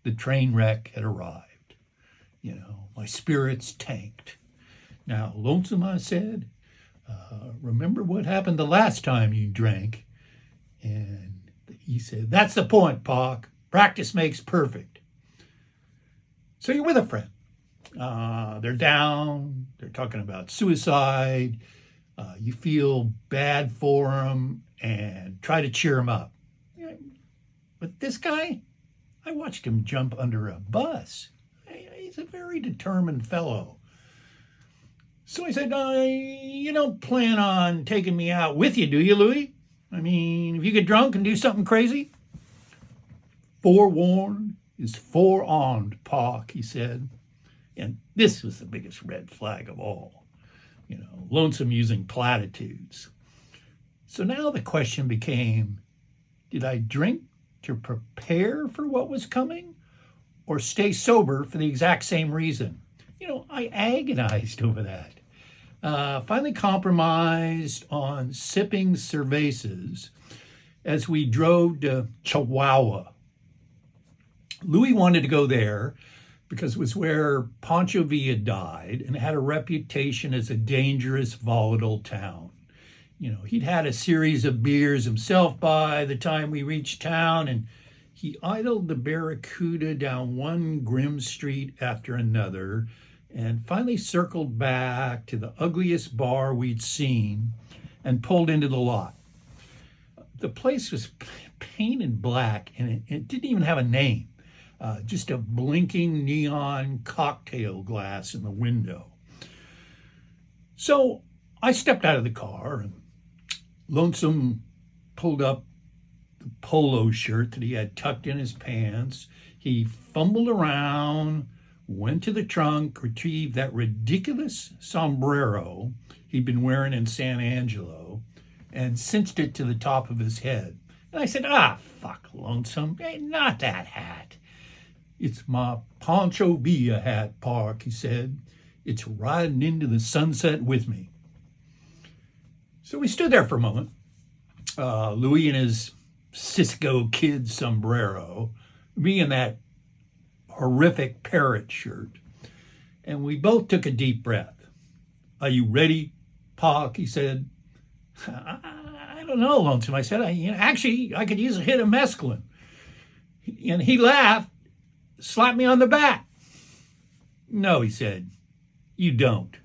the train wreck had arrived. My spirits tanked. Now, Lonesome, I said, remember what happened the last time you drank? And he said, that's the point, Pock. Practice makes perfect. So you're with a friend. They're down. They're talking about suicide. You feel bad for them and try to cheer them up. But this guy, I watched him jump under a bus. He's a very determined fellow. So I said, you don't plan on taking me out with you, do you, Louie? I mean, if you get drunk and do something crazy? Forewarned is forearmed, Pock, he said. And this was the biggest red flag of all. Lonesome using platitudes. So now the question became, did I drink to prepare for what was coming or stay sober for the exact same reason? I agonized over that. Finally compromised on sipping cervezas as we drove to Chihuahua. Louie wanted to go there because it was where Pancho Villa died and had a reputation as a dangerous, volatile town. He'd had a series of beers himself by the time we reached town, and he idled the Barracuda down one grim street after another and finally circled back to the ugliest bar we'd seen and pulled into the lot. The place was painted black, and it didn't even have a name. Just a blinking neon cocktail glass in the window. So I stepped out of the car, and Lonesome pulled up the polo shirt that he had tucked in his pants. He fumbled around, went to the trunk, retrieved that ridiculous sombrero he'd been wearing in San Angelo, and cinched it to the top of his head. And I said, fuck, Lonesome, not that hat. It's my Pancho Villa hat, Park, he said. It's riding into the sunset with me. So we stood there for a moment. Louie in his Cisco Kid sombrero, me in that horrific parrot shirt. And we both took a deep breath. Are you ready, Park? He said. I don't know, Lonesome. I said, actually, I could use a hit of mescaline. And he laughed. Slap me on the back. No, he said, you don't.